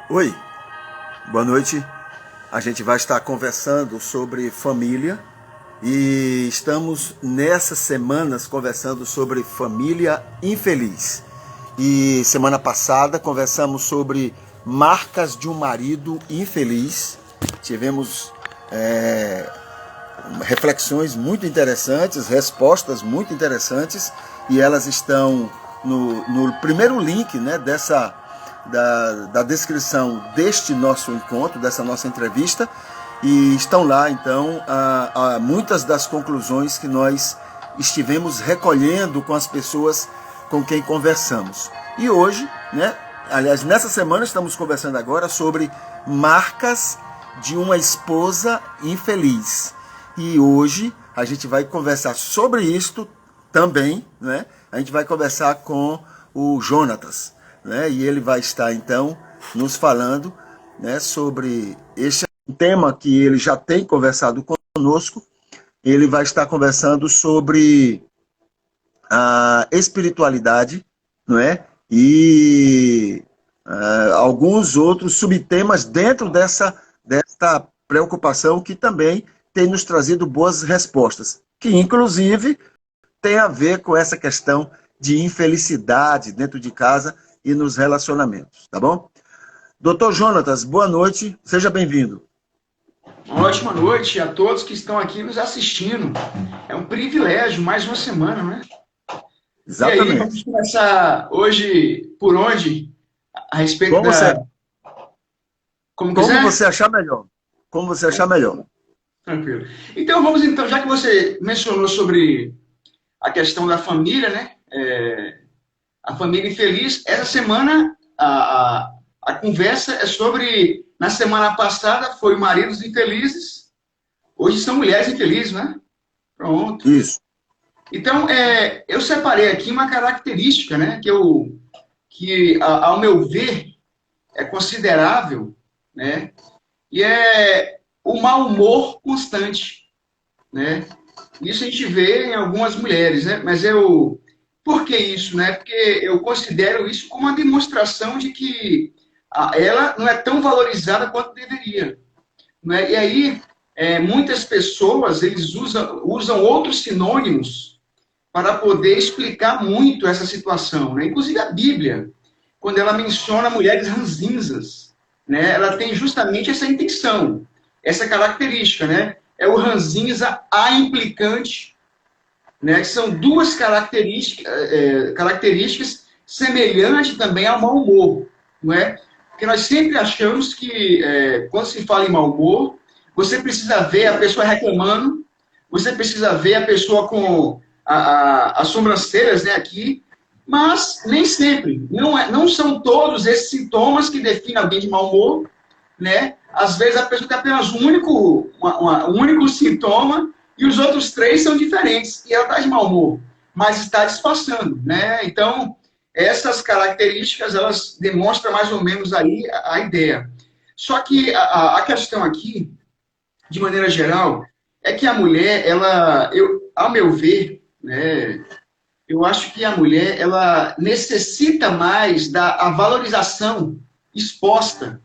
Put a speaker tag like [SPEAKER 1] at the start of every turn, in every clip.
[SPEAKER 1] Oi, boa noite. A gente vai estar conversando sobre família e estamos nessas semanas conversando sobre família infeliz. E semana passada conversamos sobre marcas de um marido infeliz. Tivemos reflexões muito interessantes, respostas muito interessantes, e elas estão no primeiro link, né, da descrição deste nosso encontro, dessa nossa entrevista, e estão lá então muitas das conclusões que nós estivemos recolhendo com as pessoas com quem conversamos. E hoje, né, aliás, nessa semana estamos conversando agora sobre marcas de uma esposa infeliz. E hoje a gente vai conversar sobre isto também, né? A gente vai conversar com o Jonatas, né? E ele vai estar então nos falando, né, sobre este tema que ele já tem conversado conosco. Ele vai estar conversando sobre a espiritualidade, não é? E alguns outros subtemas dentro desta preocupação que também tem nos trazido boas respostas, que inclusive tem a ver com essa questão de infelicidade dentro de casa e nos relacionamentos, tá bom? Doutor Jonatas, boa noite, seja bem-vindo.
[SPEAKER 2] Uma ótima noite a todos que estão aqui nos assistindo. É um privilégio, mais uma semana, né?
[SPEAKER 1] Exatamente.
[SPEAKER 2] E aí, vamos começar hoje por onde? A respeito
[SPEAKER 1] Como você achar melhor. Como você achar melhor.
[SPEAKER 2] Tranquilo. Então, vamos então, já que você mencionou sobre a questão da família, né? A família infeliz, essa semana a conversa é sobre, na semana passada foi maridos infelizes, hoje são mulheres infelizes, né? Pronto.
[SPEAKER 1] Isso.
[SPEAKER 2] Então, eu separei aqui uma característica, né, que ao meu ver, é considerável, né, e é o mau humor constante, né? Isso a gente vê em algumas mulheres, né? Mas por que isso, né? Porque eu considero isso como uma demonstração de que ela não é tão valorizada quanto deveria, né? E aí, muitas pessoas, eles usam outros sinônimos para poder explicar muito essa situação, né? Inclusive a Bíblia, quando ela menciona mulheres ranzinzas, né? Ela tem justamente essa intenção, essa característica, né? É o ranzinza a implicante, né? Que são duas características semelhantes também ao mau humor, não é? Porque nós sempre achamos que, quando se fala em mau humor, você precisa ver a pessoa reclamando, você precisa ver a pessoa com as sobrancelhas, né, aqui, mas nem sempre. Não são todos esses sintomas que definem alguém de mau humor, né? Às vezes a pessoa tem apenas um único sintoma e os outros três são diferentes. E ela está de mau humor, mas está disfarçando, né? Então, essas características, elas demonstram mais ou menos aí a ideia. Só que a questão aqui, de maneira geral, é que a mulher, ao meu ver, né, eu acho que a mulher, ela necessita mais da valorização exposta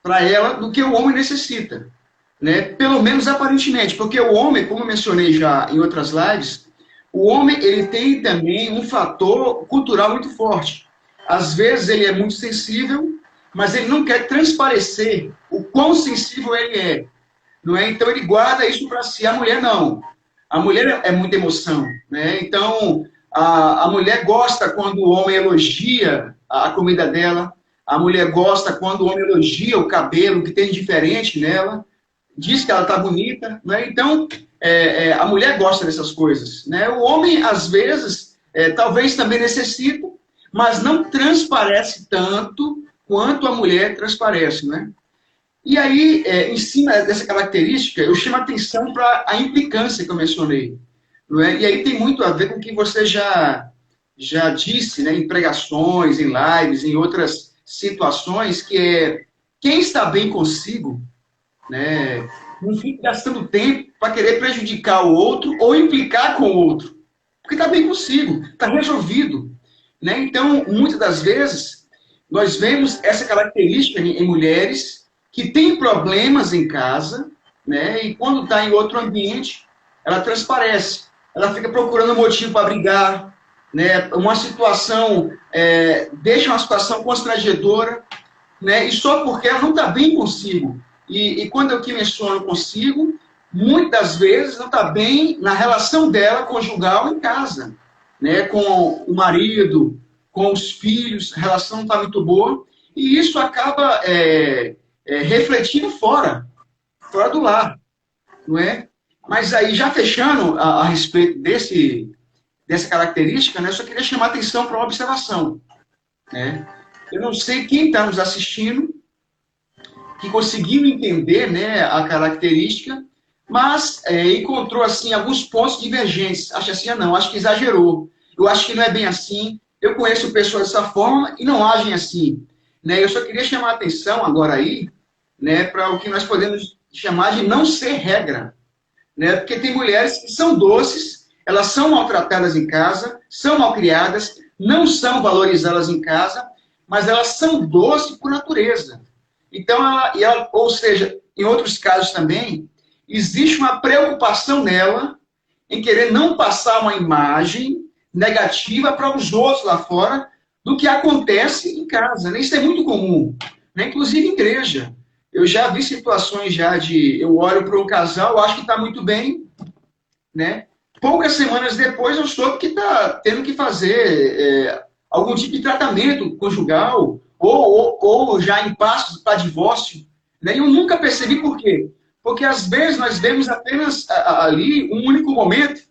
[SPEAKER 2] para ela do que o homem necessita, né? Pelo menos aparentemente, porque o homem, como eu mencionei já em outras lives, o homem, ele tem também um fator cultural muito forte. Às vezes ele é muito sensível, mas ele não quer transparecer o quão sensível ele é, não é? Então ele guarda isso para si. A mulher não. A mulher é muita emoção, né? Então A mulher gosta quando o homem elogia a comida dela. A mulher gosta quando o homem elogia o cabelo que tem diferente nela. Diz que ela está bonita. Né? Então, a mulher gosta dessas coisas. Né? O homem, às vezes, talvez também necessita, mas não transparece tanto quanto a mulher transparece. Né? E aí, em cima dessa característica, eu chamo a atenção para a implicância que eu mencionei. Não é? E aí tem muito a ver com o que você já disse, né, em pregações, em lives, em outras situações, que é quem está bem consigo, né, não fica gastando tempo para querer prejudicar o outro ou implicar com o outro, porque está bem consigo, está resolvido. Né? Então, muitas das vezes, nós vemos essa característica em mulheres que têm problemas em casa, né, e quando está em outro ambiente, ela transparece. Ela fica procurando motivo para brigar, né? Uma situação, deixa uma situação constrangedora, né? E só porque ela não está bem consigo. E quando eu que menciono consigo, muitas vezes não está bem na relação dela conjugal em casa, né? Com o marido, com os filhos, a relação não está muito boa, e isso acaba refletindo fora do lar, não é? Mas aí, já fechando a respeito dessa característica, né, eu só queria chamar a atenção para uma observação. Né? Eu não sei quem está nos assistindo que conseguiu entender, né, a característica, mas encontrou assim, alguns pontos divergentes. Acha assim, não, acho que exagerou. Eu acho que não é bem assim. Eu conheço pessoas dessa forma e não agem assim. Né? Eu só queria chamar a atenção agora aí, né, para o que nós podemos chamar de não ser regra. Né? Porque tem mulheres que são doces, elas são maltratadas em casa, são malcriadas, não são valorizadas em casa, mas elas são doces por natureza. Então, ou seja, em outros casos também, existe uma preocupação nela em querer não passar uma imagem negativa para os outros lá fora do que acontece em casa. Né? Isso é muito comum, né? Inclusive em igreja. Eu já vi situações eu olho para um casal, acho que está muito bem, né? Poucas semanas depois eu soube que está tendo que fazer algum tipo de tratamento conjugal ou já em passos para divórcio. Né? E eu nunca percebi por quê. Porque às vezes nós vemos apenas ali um único momento,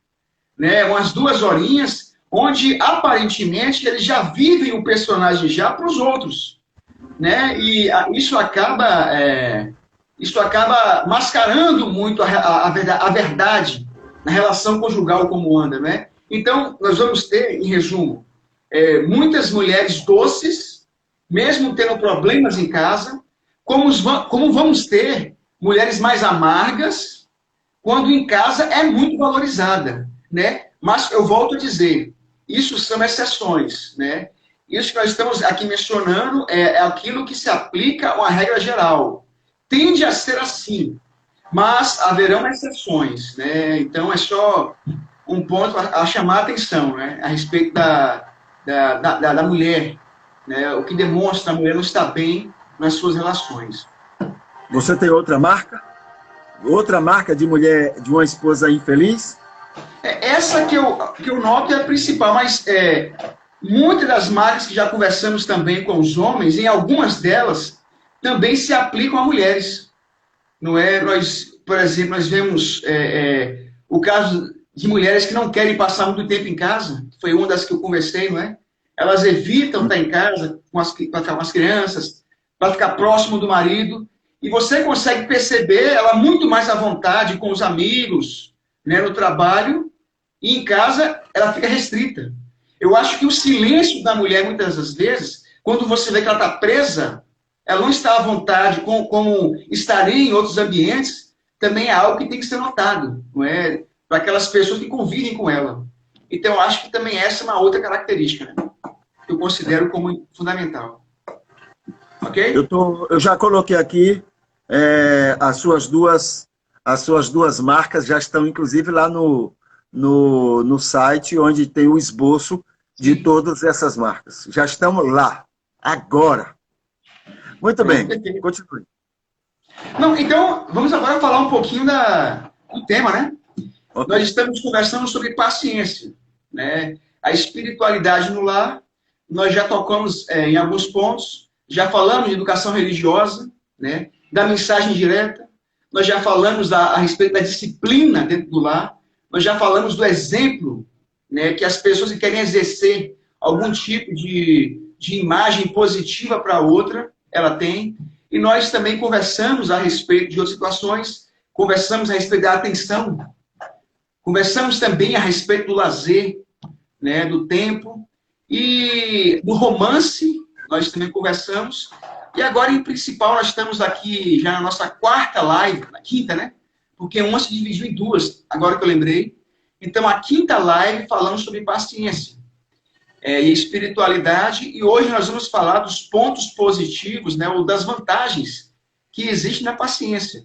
[SPEAKER 2] né? Umas 2 horinhas, onde aparentemente eles já vivem o personagem já para os outros. Né? E isso acaba mascarando muito a verdade na relação conjugal como anda. Né? Então, nós vamos ter, em resumo, muitas mulheres doces, mesmo tendo problemas em casa, como vamos ter mulheres mais amargas, quando em casa é muito valorizada. Né? Mas eu volto a dizer, isso são exceções, né? Isso que nós estamos aqui mencionando é aquilo que se aplica a uma regra geral. Tende a ser assim, mas haverão exceções. Né? Então, é só um ponto a chamar a atenção, né? A respeito da mulher. Né? O que demonstra a mulher não está bem nas suas relações.
[SPEAKER 1] Você tem outra marca? Outra marca de mulher, de uma esposa infeliz?
[SPEAKER 2] Essa que eu noto é a principal, mas muitas das marcas que já conversamos também com os homens, em algumas delas, também se aplicam a mulheres. Não é? Por exemplo, nós vemos o caso de mulheres que não querem passar muito tempo em casa, foi uma das que eu conversei, não é? Elas evitam estar em casa para ficar com as crianças, para ficar próximo do marido, e você consegue perceber ela muito mais à vontade com os amigos, né, no trabalho, e em casa ela fica restrita. Eu acho que o silêncio da mulher, muitas das vezes, quando você vê que ela está presa, ela não está à vontade, como estaria em outros ambientes, também é algo que tem que ser notado, não é? Para aquelas pessoas que convivem com ela. Então, eu acho que também essa é uma outra característica, né? Que eu considero como fundamental. Ok?
[SPEAKER 1] Eu já coloquei aqui as suas duas marcas, já estão inclusive lá no site, onde tem o esboço de todas essas marcas. Já estamos lá, agora. Muito bem, continue.
[SPEAKER 2] Não, então, vamos agora falar um pouquinho do tema, né? Okay. Nós estamos conversando sobre paciência, né? a espiritualidade no lar. Nós já tocamos em alguns pontos, já falamos de educação religiosa, né, da mensagem direta, nós já falamos a respeito da disciplina dentro do lar, nós já falamos do exemplo, né, que as pessoas que querem exercer algum tipo de imagem positiva para outra, ela tem, e nós também conversamos a respeito de outras situações, conversamos a respeito da atenção, conversamos também a respeito do lazer, né, do tempo, e do romance, nós também conversamos. E agora, em principal, nós estamos aqui já na nossa quarta live, na quinta, né? Porque uma se dividiu em duas, agora que eu lembrei. Então, a quinta live falamos sobre paciência e espiritualidade. E hoje nós vamos falar dos pontos positivos, né? Ou das vantagens que existem na paciência.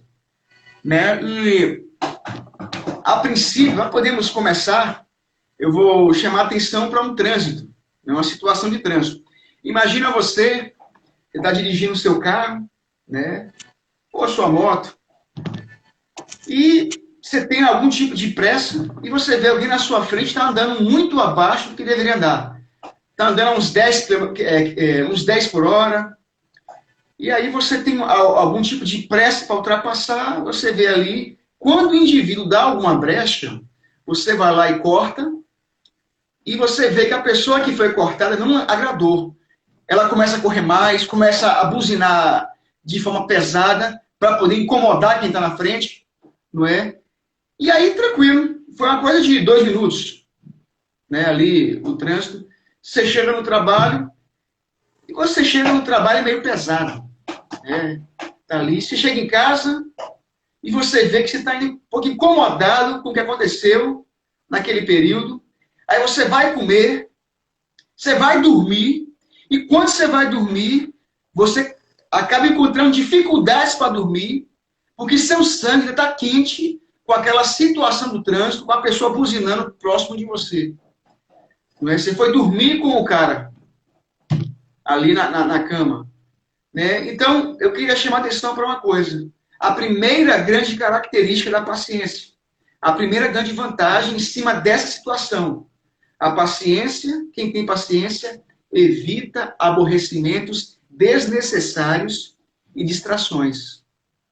[SPEAKER 2] Né? E, a princípio, nós podemos começar, eu vou chamar a atenção para um trânsito, né? Uma situação de trânsito. Imagina você está dirigindo o seu carro, né? Ou a sua moto, e você tem algum tipo de pressa, e você vê alguém na sua frente está andando muito abaixo do que deveria andar. Está andando a uns 10 por hora, e aí você tem algum tipo de pressa para ultrapassar, você vê ali, quando o indivíduo dá alguma brecha, você vai lá e corta, e você vê que a pessoa que foi cortada não agradou. Ela começa a correr mais, começa a buzinar de forma pesada para poder incomodar quem está na frente, não é? E aí, tranquilo, foi uma coisa de 2 minutos, né? Ali, o trânsito. Você chega no trabalho, e quando você chega no trabalho é meio pesado, né? Tá ali, você chega em casa e você vê que você está um pouco incomodado com o que aconteceu naquele período. Aí você vai comer, você vai dormir, e quando você vai dormir, você acaba encontrando dificuldades para dormir, porque seu sangue está quente com aquela situação do trânsito, com a pessoa buzinando próximo de você. Não é? Você foi dormir com o cara ali na cama. Né? Então, eu queria chamar a atenção para uma coisa. A primeira grande característica da paciência, a primeira grande vantagem em cima dessa situação. A paciência, quem tem paciência, evita aborrecimentos desnecessários e distrações.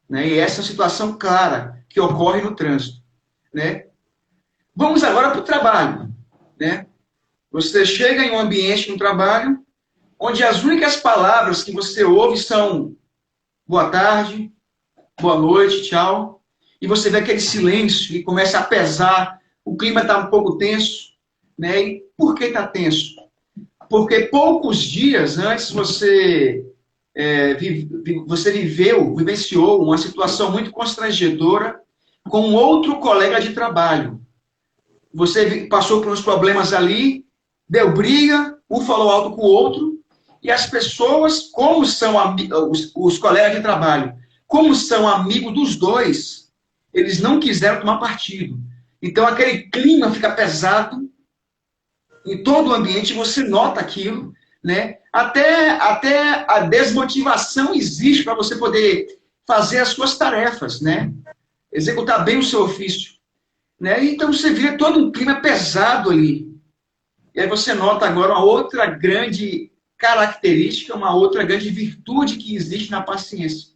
[SPEAKER 2] Né? E essa é uma situação clara que ocorre no trânsito. Né? Vamos agora para o trabalho. Né? Você chega em um ambiente no trabalho onde as únicas palavras que você ouve são boa tarde, boa noite, tchau. E você vê aquele silêncio e começa a pesar, o clima está um pouco tenso. Né? E por que está tenso? Porque poucos dias antes você vivenciou uma situação muito constrangedora com outro colega de trabalho. Você passou por uns problemas ali, deu briga, um falou alto com o outro, e as pessoas, como são os colegas de trabalho, como são amigos dos dois, eles não quiseram tomar partido. Então aquele clima fica pesado, em todo o ambiente, você nota aquilo, né? Até a desmotivação existe para você poder fazer as suas tarefas, né? Executar bem o seu ofício. Né? Então você vê todo um clima pesado ali. E aí você nota agora uma outra grande característica, uma outra grande virtude que existe na paciência.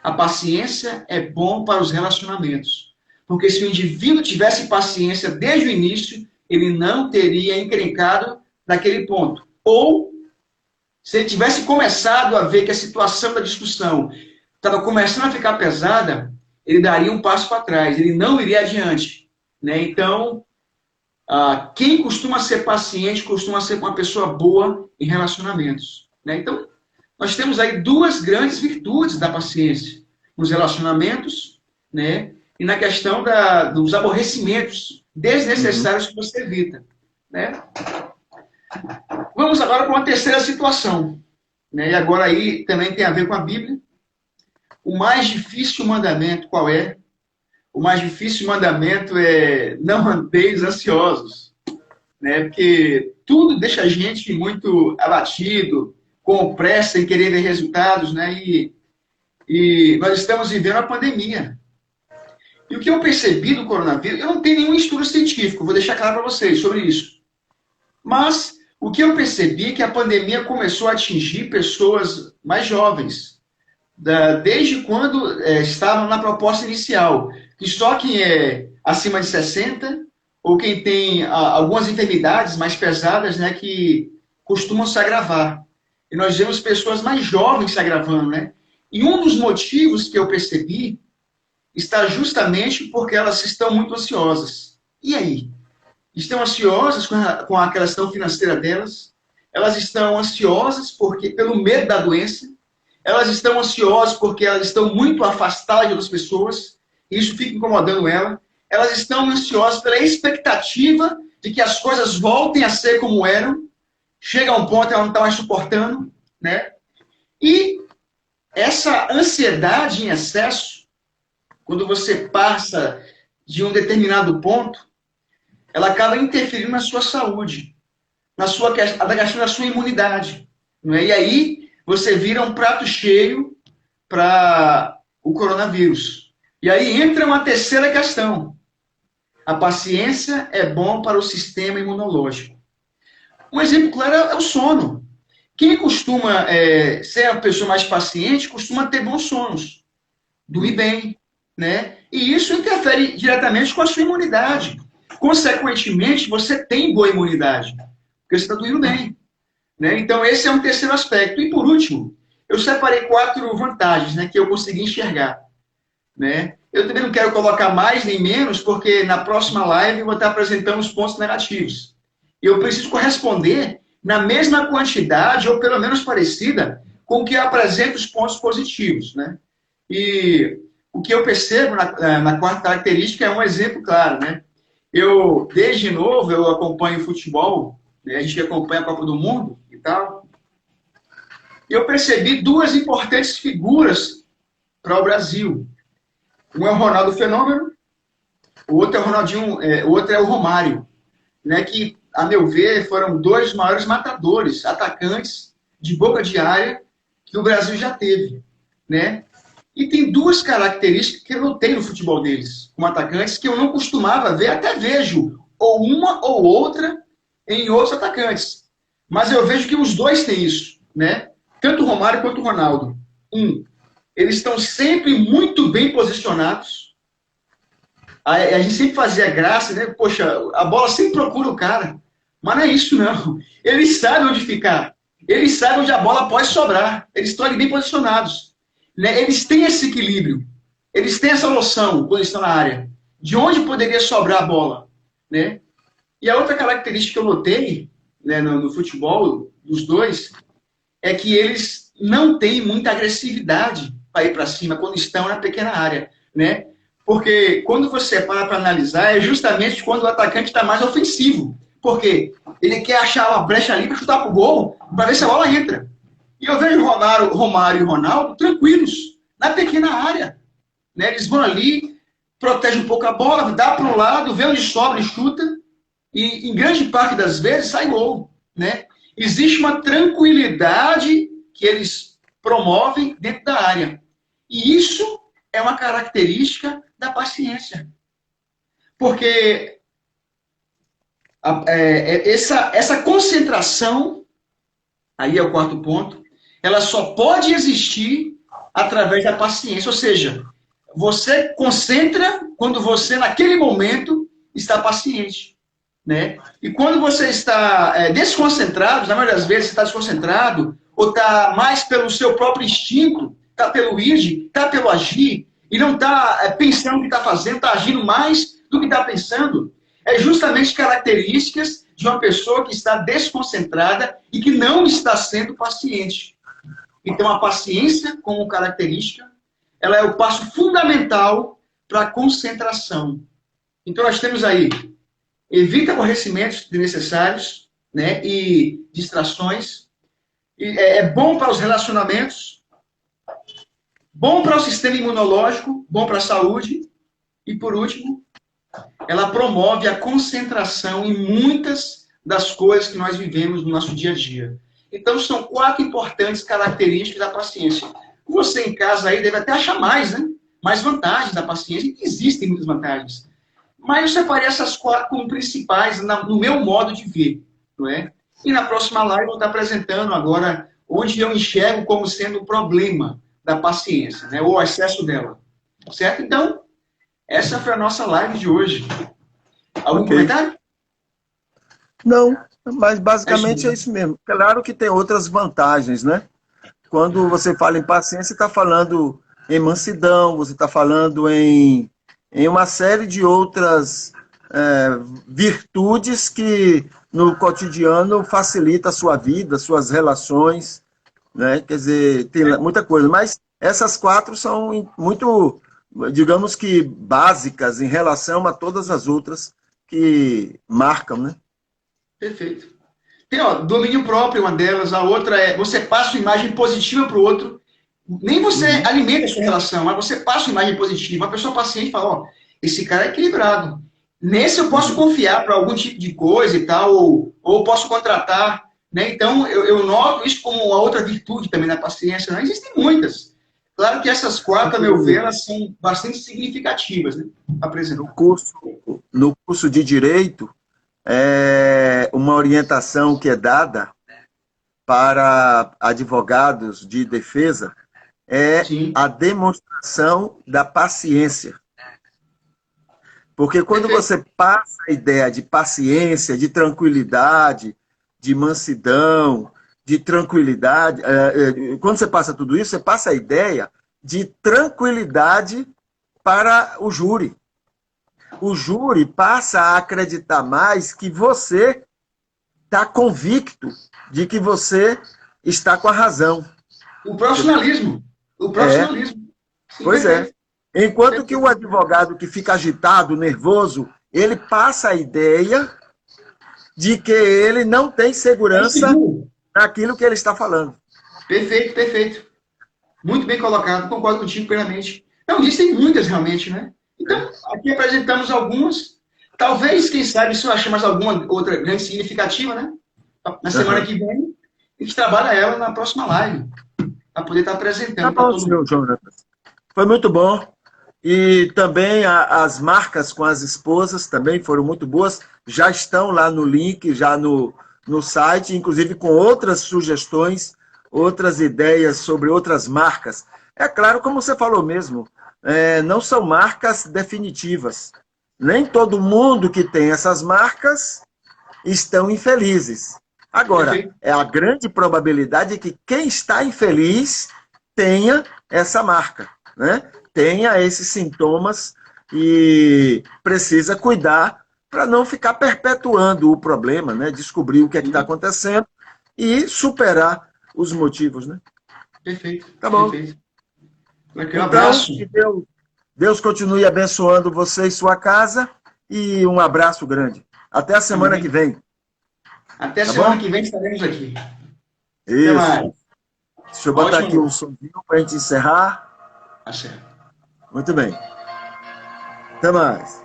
[SPEAKER 2] A paciência é bom para os relacionamentos. Porque se o indivíduo tivesse paciência desde o início, ele não teria encrencado naquele ponto. Ou, se ele tivesse começado a ver que a situação da discussão estava começando a ficar pesada, ele daria um passo para trás, ele não iria adiante. Né? Então, quem costuma ser paciente, costuma ser uma pessoa boa em relacionamentos. Né? Então, nós temos aí 2 grandes virtudes da paciência. Nos relacionamentos, né? E na questão dos aborrecimentos desnecessários que você evita. Né? Vamos agora para uma terceira situação. Né? E agora aí também tem a ver com a Bíblia. O mais difícil mandamento qual é? O mais difícil mandamento é não andeis ansiosos. Né? Porque tudo deixa a gente muito abatido, com pressa em querer ver resultados. Né? E nós estamos vivendo a pandemia. E o que eu percebi do coronavírus, eu não tenho nenhum estudo científico, vou deixar claro para vocês sobre isso. Mas o que eu percebi é que a pandemia começou a atingir pessoas mais jovens, desde quando estavam na proposta inicial, que só quem é acima de 60 ou quem tem algumas enfermidades mais pesadas, né, que costumam se agravar. E nós vemos pessoas mais jovens se agravando, né? E um dos motivos que eu percebi está justamente porque elas estão muito ansiosas. E aí? Estão ansiosas com a questão financeira delas? Elas estão ansiosas porque pelo medo da doença? Elas estão ansiosas porque elas estão muito afastadas de outras pessoas? E isso fica incomodando ela. Elas estão ansiosas pela expectativa de que as coisas voltem a ser como eram. Chega a um ponto que ela não está mais suportando, né? E essa ansiedade em excesso, quando você passa de um determinado ponto, ela acaba interferindo na sua saúde, na questão da sua imunidade. Não é? E aí você vira um prato cheio para o coronavírus. E aí entra uma terceira questão. A paciência é bom para o sistema imunológico. Um exemplo claro é o sono. Quem costuma ser a pessoa mais paciente costuma ter bons sonos, dormir bem, né? E isso interfere diretamente com a sua imunidade. Consequentemente, você tem boa imunidade, porque você está dormindo bem, né? Então, esse é um terceiro aspecto. E, por último, eu separei 4 vantagens, né, que eu consegui enxergar, né? Eu também não quero colocar mais nem menos, porque na próxima live eu vou estar apresentando os pontos negativos. E eu preciso corresponder na mesma quantidade, ou pelo menos parecida, com o que apresenta os pontos positivos, né? E o que eu percebo na quarta característica é um exemplo claro, né? Eu, desde novo, eu acompanho futebol, né? A gente acompanha a Copa do Mundo e tal. E eu percebi 2 importantes figuras para o Brasil. Um é o Ronaldo Fenômeno, o outro é o Ronaldinho, o outro é o Romário, né? Que, a meu ver, foram 2 maiores matadores, atacantes de boca de área que o Brasil já teve, né? E tem 2 características que eu notei no futebol deles, como atacantes, que eu não costumava ver, até vejo, ou uma ou outra em outros atacantes. Mas eu vejo que os 2 têm isso, né? Tanto o Romário quanto o Ronaldo. Eles estão sempre muito bem posicionados. A gente sempre fazia graça, né? Poxa, a bola sempre procura o cara. Mas não é isso, não. Eles sabem onde ficar. Eles sabem onde a bola pode sobrar. Eles estão ali bem posicionados. Né? Eles têm esse equilíbrio. Eles têm essa noção, quando estão na área, de onde poderia sobrar a bola. Né? E a outra característica que eu notei, né, no futebol, dos 2, é que eles não têm muita agressividade para ir para cima quando estão na pequena área. Né? Porque quando você para analisar, é justamente quando o atacante está mais ofensivo. Porque ele quer achar uma brecha ali para chutar para o gol, para ver se a bola entra. E eu vejo o Romário e o Ronaldo tranquilos, na pequena área. Né? Eles vão ali, protegem um pouco a bola, dá para um lado, vê onde sobra e chuta. E em grande parte das vezes sai gol. Né? Existe uma tranquilidade que eles promovem dentro da área. E isso é uma característica da paciência. Porque essa concentração, aí é o 4º ponto, ela só pode existir através da paciência. Ou seja, você concentra quando você, naquele momento, está paciente. Né? E quando você está desconcentrado, na maioria das vezes você está desconcentrado, ou está mais pelo seu próprio instinto, está pelo id, está pelo agir, e não está pensando o que está fazendo, está agindo mais do que está pensando, é justamente características de uma pessoa que está desconcentrada e que não está sendo paciente. Então, a paciência, como característica, ela é o passo fundamental para a concentração. Então, nós temos aí, evita aborrecimentos desnecessários, né, e distrações. É bom para os relacionamentos, bom para o sistema imunológico, bom para a saúde. E, por último, ela promove a concentração em muitas das coisas que nós vivemos no nosso dia a dia. Então, são 4 importantes características da paciência. Você em casa aí deve até achar mais, né? Mais vantagens da paciência, e existem muitas vantagens. Mas eu separei essas 4 como principais no meu modo de ver. não é? E na próxima live eu vou estar apresentando agora onde eu enxergo como sendo o problema da paciência, né? Ou o excesso dela. Certo? Então, essa foi a nossa live de hoje. Algum comentário?
[SPEAKER 1] Não, mas basicamente é isso mesmo. Claro que tem outras vantagens, né? Quando você fala em paciência, você está falando em mansidão, você está falando em uma série de outras virtudes que no cotidiano facilita a sua vida, suas relações, né? Quer dizer, tem muita coisa. Mas essas 4 são muito, digamos que, básicas em relação a todas as outras que marcam, né?
[SPEAKER 2] Perfeito. Tem, ó, domínio próprio, uma delas. A outra é você passa uma imagem positiva para o outro. Nem você alimenta a sua relação, mas você passa uma imagem positiva. Uma pessoa paciente fala, ó, esse cara é equilibrado. Nesse eu posso confiar para algum tipo de coisa e tal, ou posso contratar. Né? Então, eu noto isso como uma outra virtude também na paciência. Né? Existem muitas. Claro que essas 4, a meu ver, elas são bastante significativas, né? Apresentar.
[SPEAKER 1] No curso de Direito, uma orientação que é dada para advogados de defesa é
[SPEAKER 2] Sim.
[SPEAKER 1] a demonstração da paciência. Porque quando você passa a ideia de paciência, de tranquilidade, de mansidão, de tranquilidade, quando você passa tudo isso, você passa a ideia de tranquilidade para o júri. O júri passa a acreditar mais que você está convicto de que você está com a razão.
[SPEAKER 2] O profissionalismo. O profissionalismo.
[SPEAKER 1] Sim, pois é. Enquanto que o advogado que fica agitado, nervoso, ele passa a ideia de que ele não tem segurança naquilo que ele está falando.
[SPEAKER 2] Perfeito, perfeito. Muito bem colocado, concordo contigo plenamente. Não, existem muitas realmente, né? Então, aqui apresentamos algumas. Talvez, quem sabe, se eu achar mais alguma outra grande significativa, né? Na semana que vem, a gente trabalha ela na próxima live, para poder estar apresentando para todo mundo.
[SPEAKER 1] Jonatas. Foi muito bom. E também as marcas com as esposas também foram muito boas. Já estão lá no link, já no site, inclusive com outras sugestões, outras ideias sobre outras marcas. É claro, como você falou mesmo, não são marcas definitivas. Nem todo mundo que tem essas marcas estão infelizes. Agora, a grande probabilidade é que quem está infeliz tenha essa marca, né? Tenha esses sintomas e precisa cuidar para não ficar perpetuando o problema, né? Descobrir o que é que está acontecendo e superar os motivos, né?
[SPEAKER 2] Perfeito.
[SPEAKER 1] Tá bom.
[SPEAKER 2] Perfeito.
[SPEAKER 1] Um abraço. Que Deus continue abençoando você e sua casa e um abraço grande. Até a semana que vem.
[SPEAKER 2] Até a semana que vem estaremos aqui.
[SPEAKER 1] Isso.
[SPEAKER 2] Até mais.
[SPEAKER 1] Deixa eu botar aqui um somzinho para a gente encerrar.
[SPEAKER 2] Tá certo.
[SPEAKER 1] Muito bem. Até mais.